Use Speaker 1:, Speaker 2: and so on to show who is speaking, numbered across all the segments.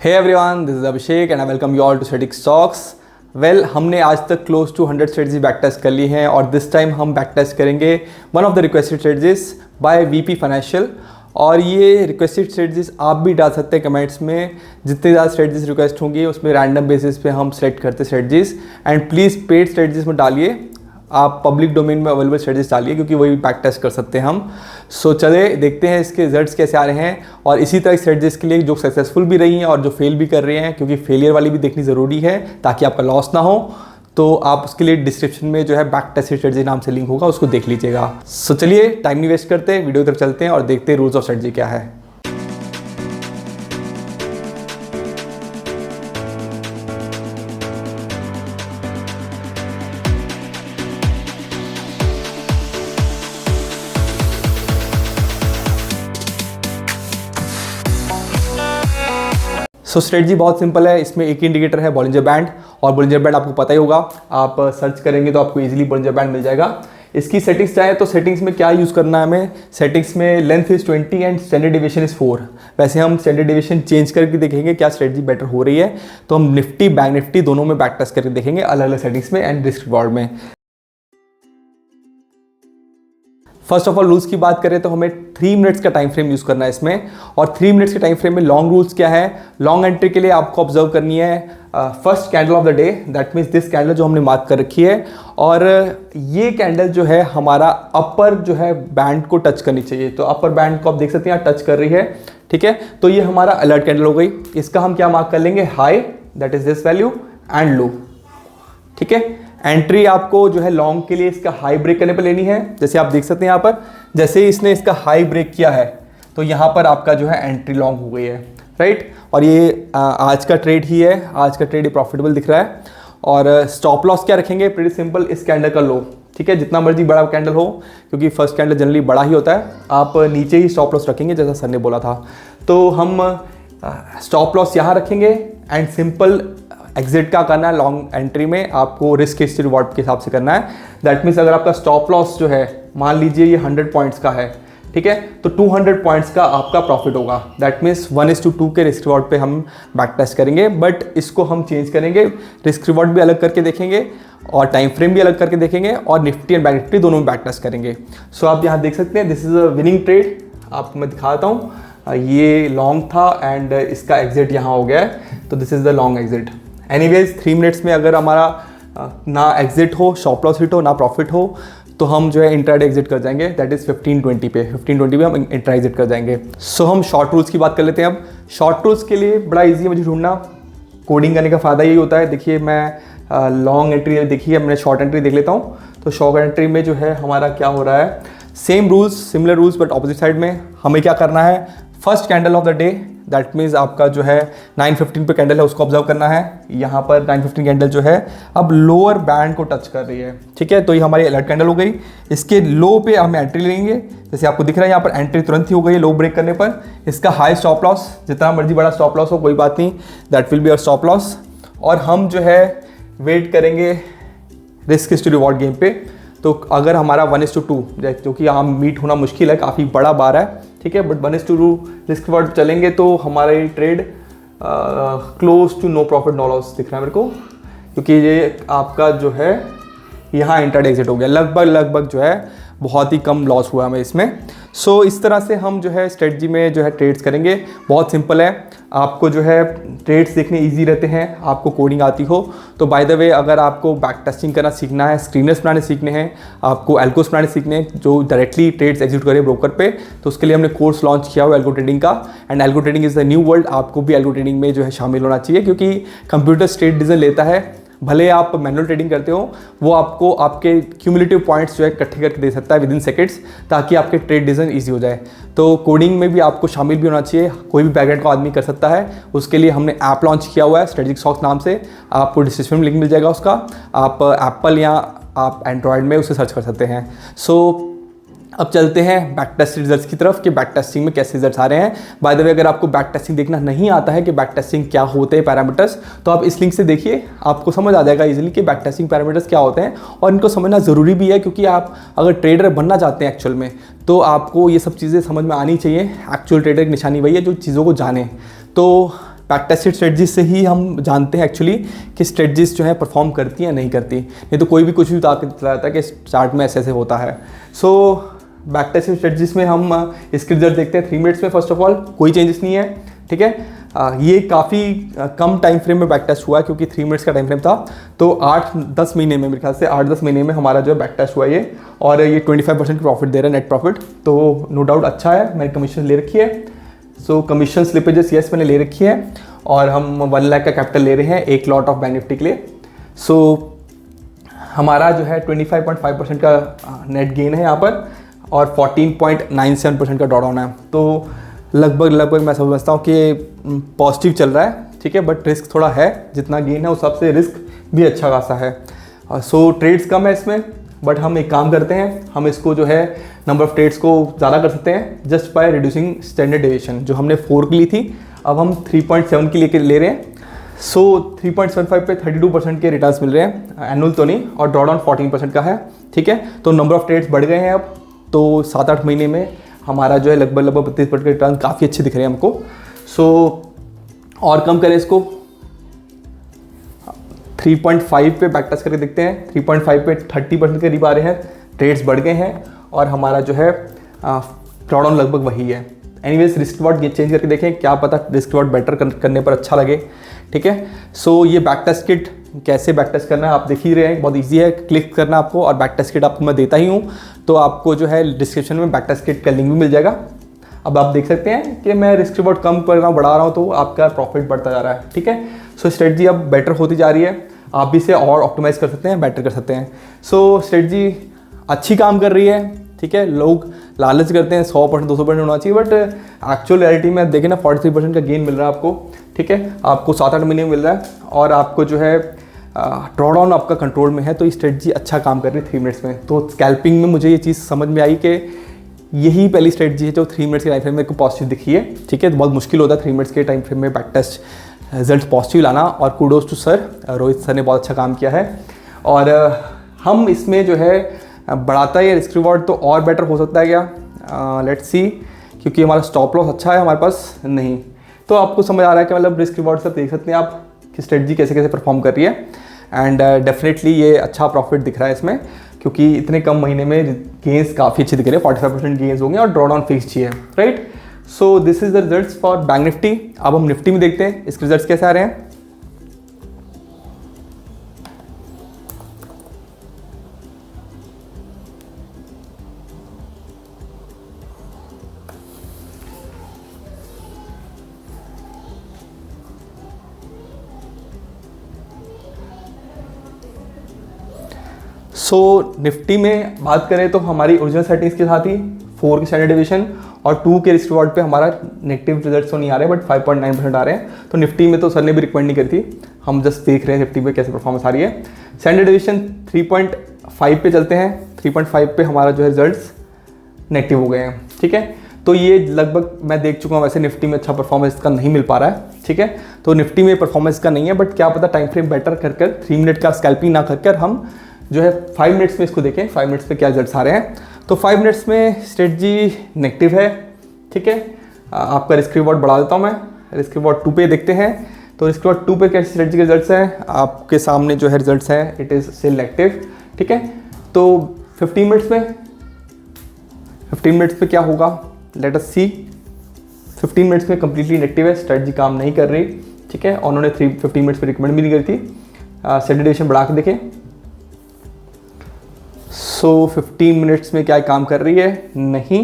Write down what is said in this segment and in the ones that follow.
Speaker 1: Hey everyone, this is Abhishek and I welcome you all to static stocks. Well, हमने आज तक close to 100 strategy back test कर ली हैं और दिस टाइम हम बैक टेस्ट करेंगे one of the requested strategies by VP financial. और ये रिक्वेस्टेड स्ट्रेटजीज आप भी डाल सकते हैं कमेंट्स में। जितने ज़्यादा स्ट्रेटजीज रिक्वेस्ट होंगी उसमें रैंडम बेसिस पे हम सेलेक्ट करते strategies. And please paid strategies में डालिए, आप पब्लिक डोमेन में अवेलेबल स्ट्रेटजीज डालिए क्योंकि वही बैक टेस्ट कर सकते हैं हम। सो चले देखते हैं इसके रिजल्ट्स कैसे आ रहे हैं और इसी तरह स्ट्रेटजीज के लिए जो सक्सेसफुल भी रही हैं और जो फेल भी कर रहे हैं, क्योंकि फेलियर वाली भी देखनी ज़रूरी है ताकि आपका लॉस ना हो। तो आप उसके लिए डिस्क्रिप्शन में जो है बैक टेस्ट स्ट्रेटजी नाम से लिंक होगा, उसको देख लीजिएगा। सो चलिए टाइम नहीं वेस्ट करते, वीडियो की तरफ चलते हैं और देखते हैं रूल्स ऑफ स्ट्रेटजी क्या है। सो स्ट्रेटजी बहुत सिंपल है। इसमें एक ही इंडिकेटर है, बॉलिंजर बैंड। और बॉलिंजर बैंड आपको पता ही होगा, आप सर्च करेंगे तो आपको इजीली बॉलिंजर बैंड मिल जाएगा। इसकी सेटिंग्स चाहे तो सेटिंग्स में क्या यूज़ करना है हमें, सेटिंग्स में length is 20 and standard deviation is 4। वैसे हम स्टैंडर्ड डिविएशन चेंज करके देखेंगे क्या स्ट्रेटजी बेटर हो रही है। तो हम निफ्टी बैंक निफ्टी दोनों में बैक टेस्ट करके देखेंगे अलग अलग सेटिंग्स में एंड रिस्क रिवॉर्ड में। फर्स्ट ऑफ ऑल रूल्स की बात करें तो हमें 3 मिनट्स का टाइम फ्रेम यूज़ करना है इसमें। और 3 मिनट्स के टाइम फ्रेम में लॉन्ग रूल्स क्या है, लॉन्ग एंट्री के लिए आपको ऑब्जर्व करनी है first candle of the day, that means this candle जो हमने मार्क कर रखी है। और ये कैंडल जो है हमारा अपर जो है बैंड को टच करनी चाहिए। तो अपर बैंड को आप देख सकते हैं यहाँ टच कर रही है, ठीक है। तो ये हमारा अलर्ट कैंडल हो गई। इसका हम क्या मार्क कर लेंगे, high, that is this value, and low, ठीक है। एंट्री आपको जो है लॉन्ग के लिए इसका हाई ब्रेक करने पर लेनी है। जैसे आप देख सकते हैं यहाँ पर, जैसे ही इसने इसका हाई ब्रेक किया है तो यहाँ पर आपका जो है एंट्री लॉन्ग हो गई है, राइट। और ये आज का ट्रेड ही है, आज का ट्रेड प्रॉफिटेबल दिख रहा है। और स्टॉप लॉस क्या रखेंगे, प्रीटी सिंपल, इस कैंडल का लो, ठीक है। जितना मर्जी बड़ा कैंडल हो, क्योंकि फर्स्ट कैंडल जनरली बड़ा ही होता है, आप नीचे ही स्टॉप लॉस रखेंगे जैसा सर ने बोला था। तो हम स्टॉप लॉस यहाँ रखेंगे एंड सिंपल एग्जिट का करना है। लॉन्ग एंट्री में आपको रिस्क हिस्ट्री रिवॉर्ड के हिसाब से करना है। दैट मीन्स अगर आपका स्टॉप लॉस जो है मान लीजिए ये 100 पॉइंट्स का है, ठीक है, तो 200 पॉइंट्स का आपका प्रॉफिट होगा। दैट मीन्स 1:2 के रिस्क रिवॉर्ड पे हम बैक टेस्ट करेंगे। बट इसको हम चेंज करेंगे, रिस्क रिवॉर्ड भी अलग करके देखेंगे और टाइम फ्रेम भी अलग करके देखेंगे और निफ्टी एंड बैंक निफ्टी दोनों में बैक टेस्ट करेंगे। सो आप यहाँ देख सकते हैं, this is a winning trade. आपको मैं दिखाता हूँ, ये लॉन्ग था एंड इसका एग्जिट यहाँ हो गया है, तो this is the long exit. Anyways 3 minutes में अगर हमारा ना एग्जिट हो, स्टॉप लॉस हिट हो, ना प्रॉफिट हो, तो हम जो है इंट्राडे एग्जिट कर जाएंगे। दैट इज 15-20 पे, 15-20 पे हम इंट्रा एग्जिट कर जाएंगे। सो हम शॉर्ट रूल्स की बात कर लेते हैं अब। शॉर्ट रूल्स के लिए बड़ा इजी है मुझे ढूंढना, कोडिंग करने का फ़ायदा यही होता है। देखिए मैं लॉन्ग एंट्री देखिए, मैं शॉर्ट एंट्री देख लेता हूँ। तो शॉर्ट एंट्री में जो है हमारा क्या हो रहा है, same rules, similar rules but opposite side में। हमें क्या करना है, first candle of the day, that means आपका जो है 9:15 पे कैंडल है, उसको ऑब्जर्व करना है। यहाँ पर 9:15 कैंडल जो है अब लोअर बैंड को टच कर रही है, ठीक है। तो ये हमारी अलर्ट कैंडल हो गई। इसके लो पे हम एंट्री लेंगे। जैसे आपको दिख रहा है यहाँ पर एंट्री तुरंत ही हो गई है लो ब्रेक करने पर। इसका हाई स्टॉप लॉस, जितना मर्जी बड़ा स्टॉप लॉस हो कोई बात नहीं, that will be our stop loss. और हम जो है वेट करेंगे रिस्क हिस्ट्री रिवॉर्ड गेम पे। तो अगर हमारा 1:2, जो कि यहाँ मीट होना मुश्किल है, काफ़ी बड़ा बार है, ठीक है, बट 1:2 रिस्क रिवॉर्ड चलेंगे तो हमारे trade close to no profit no loss दिख रहा है मेरे को, क्योंकि ये आपका जो है यहाँ इंट्राडे एग्जिट हो गया। लगभग जो है बहुत ही कम लॉस हुआ हमें इसमें। सो इस तरह से हम जो है स्ट्रेटजी में जो है ट्रेड्स करेंगे। बहुत सिंपल है, आपको जो है ट्रेड्स देखने इजी रहते हैं, आपको कोडिंग आती हो तो। बाय द वे, अगर आपको बैक टेस्टिंग करना सीखना है, स्क्रीनर्स बनाने सीखने हैं, आपको एल्गोस बनाने सीखने हैं जो डायरेक्टली ट्रेड्स एग्जीक्यूट करें ब्रोकर पे, तो उसके लिए हमने कोर्स लॉन्च किया हुआ एल्गो ट्रेडिंग का। And algo trading is the new world. आपको भी एल्गो ट्रेडिंग में जो है शामिल होना चाहिए, क्योंकि कंप्यूटर स्टेट डिसीजन लेता है। भले आप मैनुअल ट्रेडिंग करते हो, वो आपको आपके क्यूमुलेटिव पॉइंट्स जो है इकट्ठे करके दे सकता है विद इन सेकेंड्स, ताकि आपके ट्रेड डिसीजन ईजी हो जाए। तो कोडिंग में भी आपको शामिल भी होना चाहिए, कोई भी बैकग्राउंड का आदमी कर सकता है। उसके लिए हमने ऐप लॉन्च किया हुआ है स्ट्रेटेजिक स्टॉक्स नाम से, आपको डिस्क्रिप्शन में लिंक मिल जाएगा उसका। आप एप्पल या आप एंड्रॉयड में उसे सर्च कर सकते हैं। सो अब चलते हैं बैक टेस्ट रिजल्ट्स की तरफ कि बैक टेस्टिंग में कैसे रिजल्ट्स आ रहे हैं। बाय द वे, अगर आपको बैक टेस्टिंग देखना नहीं आता है कि बैक टेस्टिंग क्या होते हैं पैरामीटर्स, तो आप इस लिंक से देखिए, आपको समझ आ जाएगा इजीली कि बैक टेस्टिंग पैरामीटर्स क्या होते हैं। और इनको समझना ज़रूरी भी है, क्योंकि आप अगर ट्रेडर बनना चाहते हैं एक्चुअल में, तो आपको ये सब चीज़ें समझ में आनी चाहिए। एक्चुअल ट्रेडर की निशानी वही है जो चीज़ों को जाने। तो बैक टेस्टेड स्ट्रेटजी से ही हम जानते हैं एक्चुअली कि स्ट्रेटजीज जो है परफॉर्म करती हैं नहीं करती, नहीं तो कोई भी कुछ भी बता के चला जाता है कि चार्ट में ऐसे ऐसे होता है। सो बैक टेस्टेड स्ट्रेटजीज में हम इसके रिजल्ट देखते हैं 3 मिनट्स में। फर्स्ट ऑफ ऑल कोई चेंजेस नहीं है, ठीक है। ये काफ़ी कम टाइम फ्रेम में बैक टेस्ट हुआ है क्योंकि 3 मिनट्स का टाइम फ्रेम था, तो 8-10 महीने में, मेरे ख्याल से 8-10 महीने में हमारा जो है बैक टेस्ट हुआ ये, और ये 25% प्रॉफिट दे रहा है, नेट प्रॉफिट, तो नो डाउट अच्छा है। मैंने कमीशन ले रखी है, सो कमीशन स्लिपेजेस यस मैंने ले रखी है, और हम 1 लाख का कैपिटल ले रहे हैं एक लॉट ऑफ बैंक निफ्टी के लिए। सो हमारा जो है 25.5% का नेट गेन है यहाँ पर, और 14.97% का ड्रॉडाउन है, तो लगभग मैं समझता हूँ कि पॉजिटिव चल रहा है, ठीक है। बट रिस्क थोड़ा है, जितना गेन है उस हिसाब से रिस्क भी अच्छा खासा है। सो ट्रेड्स कम है इसमें, बट हम एक काम करते हैं, हम इसको जो है नंबर ऑफ ट्रेड्स को ज़्यादा कर सकते हैं just by reducing standard deviation. जो हमने 4 की ली थी, अब हम 3.7 की लेके ले रहे हैं। सो 3.75 पे 32% के रिटर्न्स मिल रहे हैं, एनुअल तो नहीं, और ड्रॉडाउन 14% का है, ठीक है। तो नंबर ऑफ ट्रेड्स बढ़ गए हैं अब, तो 7-8 महीने में हमारा जो है लगभग 32% के रिटर्न काफ़ी अच्छे दिख रहे हैं हमको। सो और कम करें इसको, 3.5 पे बैक टेस्ट करके देखते हैं। 3.5 पे 30% के करीब आ रहे हैं, ट्रेड्स बढ़ गए हैं, और हमारा जो है ड्रॉडाउन लगभग वही है। एनीवेज रिस्क रिवॉर्ड चेंज करके देखें, क्या पता रिस्क रिवॉर्ड बेटर करने पर अच्छा लगे, ठीक है। सो ये बैक टेस्ट किट कैसे बैक टेस्ट करना है आप देख ही रहे हैं, बहुत इजी है, क्लिक करना आपको, और बैक टेस्ट किट आपको मैं देता ही हूँ, तो आपको जो है डिस्क्रिप्शन में बैक टेस्ट किट का लिंक भी मिल जाएगा। अब आप देख सकते हैं कि मैं रिस्क रिवॉर्ड कम कर रहा हूँ, बढ़ा रहा हूँ, तो आपका प्रॉफिट बढ़ता जा रहा है, ठीक है। सो स्ट्रेटजी अब बेटर होती जा रही है, आप भी इसे और ऑप्टिमाइज कर सकते हैं, बेटर कर सकते हैं। सो स्ट्रेटजी अच्छी काम कर रही है, ठीक है। लोग लालच करते हैं 100% 200% होना चाहिए, बट एक्चुअल रियलिटी में देखें ना 43% का गेन मिल रहा है आपको, ठीक है। आपको 7-8 महीने में मिल रहा है, और आपको जो है ड्रॉडाउन आपका कंट्रोल में है, तो ये स्ट्रेटजी अच्छा काम कर रही है 3 मिनट्स में। तो स्कैल्पिंग में मुझे ये चीज़ समझ में आई कि यही पहली स्ट्रेटजी है जो 3 मिनट्स के टाइम फ्रेम में को पॉजिटिव दिखी है, ठीक है। बहुत मुश्किल होता है 3 मिनट्स के टाइम फ्रेम में बैक टेस्ट रिजल्ट पॉजिटिव लाना, और kudos to sir, Rohit sir ने बहुत अच्छा काम किया है। और हम इसमें जो है बढ़ाता है रिस्क रिवॉर्ड तो और बेटर हो सकता है क्या, लेट्स सी, क्योंकि हमारा स्टॉप लॉस अच्छा है हमारे पास नहीं, तो आपको समझ आ रहा है कि मतलब रिस्क रिवॉर्ड सब देख सकते हैं आप कि स्ट्रेटजी कैसे कैसे परफॉर्म कर रही है। एंड डेफिनेटली ये अच्छा प्रॉफिट दिख रहा है इसमें, क्योंकि इतने कम महीने में गेंस काफ़ी अच्छे दिख रहे हैं, 45% गेंस होंगे, और ड्रॉडाउन फिक्स ही है, right. So this is the results for bank Nifty. अब हम निफ्टी में देखते हैं इसके रिजल्ट्स कैसे आ रहे हैं। सो निफ्टी में बात करें तो हमारी ओरिजिनल सेटिंग्स के साथ ही 4 की स्टैंडर्ड डेविएशन और 2 के रिस्क रिवॉर्ड पे हमारा नेगेटिव रिजल्ट्स तो नहीं आ रहे, बट 5.9% आ रहे हैं। तो निफ्टी में तो सर ने भी रिकमेंड नहीं करी थी, हम जस्ट देख रहे हैं निफ्टी में कैसे परफॉर्मेंस आ रही है। स्टैंडर्ड डेविएशन 3.5 पे चलते हैं, 3.5 पे हमारा जो है रिजल्ट्स नेगेटिव हो गए हैं, ठीक है। तो ये लगभग मैं देख चुका हूँ, वैसे निफ्टी में अच्छा परफॉर्मेंस का नहीं मिल पा रहा है, ठीक है। तो निफ्टी में परफॉर्मेंस का नहीं है, बट क्या पता टाइम फ्रेम बेटर कर 3 मिनट का स्कैल्पिंग ना कर हम जो है 5 मिनट्स में इसको देखें, 5 मिनट्स पे क्या रिजल्ट्स आ रहे हैं। तो 5 मिनट्स में स्ट्रेटजी नेगेटिव है, ठीक है। आपका रिस्क रिवॉर्ड बढ़ा देता हूँ मैं, रिस्क रिवॉर्ड 2 पे देखते हैं। तो रिस्क रिवॉर्ड 2 पे कैसे स्ट्रेटजी के रिजल्ट्स हैं आपके सामने जो है रिजल्ट्स हैं, इट इज़ स्टिल नेगेटिव, ठीक है। तो 15 मिनट्स पे क्या होगा, लेट अस सी। 15 मिनट्स में कंप्लीटली नेगेटिव है, स्ट्रेटजी काम नहीं कर रही, ठीक है। उन्होंने 15 मिनट्स पे रिकमेंड भी नहीं करी थी। स्टैंडर्ड डेविएशन बढ़ा के देखें। सो 15 मिनट्स में क्या काम कर रही है, नहीं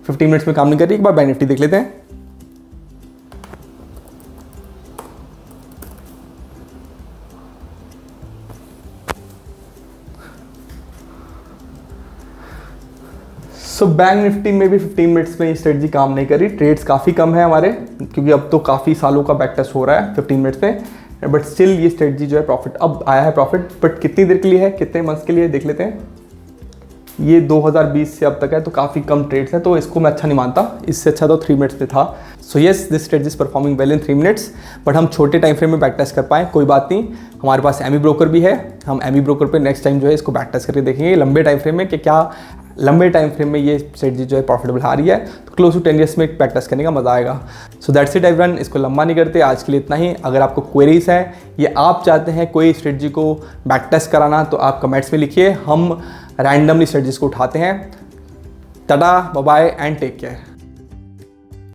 Speaker 1: 15 मिनट्स में काम नहीं कर रही। एक बार बैंक निफ्टी देख लेते हैं। सो बैंक निफ्टी में भी 15 मिनट्स में ये स्ट्रेटजी काम नहीं कर रही, ट्रेड्स काफ़ी कम है हमारे, क्योंकि अब तो काफ़ी सालों का बैक टेस्ट हो रहा है 15 मिनट्स में, बट स्टिल ये स्ट्रेटजी जो है प्रॉफिट अब आया है प्रॉफिट, बट कितनी देर के लिए है, कितने मंथ्स के लिए देख लेते हैं। ये 2020 से अब तक है, तो काफ़ी कम ट्रेड्स हैं, तो इसको मैं अच्छा नहीं मानता, इससे अच्छा तो 3 मिनट्स में था। So yes, this strategy is performing well in 3 minutes, but हम छोटे टाइम फ्रेम में बैक टेस्ट कर पाएँ कोई बात नहीं, हमारे पास एमी ब्रोकर भी है, हम एमी ब्रोकर पे नेक्स्ट टाइम जो है इसको बैक टेस्ट करके देखेंगे लंबे टाइम फ्रेम में कि क्या लंबे टाइम फ्रेम में ये स्ट्रेटजी जो है प्रॉफिटेबल आ रही है, तो क्लोज टू 10 ईयर्स में बैक टेस्ट करने का मजा आएगा। सो दैट्स इट एवरीवन, इसको लंबा नहीं करते, आज के लिए इतना ही। अगर आपको क्वेरीज है या आप चाहते हैं कोई स्ट्रेटजी को बैक टेस्ट कराना तो आप कमेंट्स में लिखिए, हम रैंडमली स्ट्रेटजीज को उठाते हैं। Tata, bye bye and take care.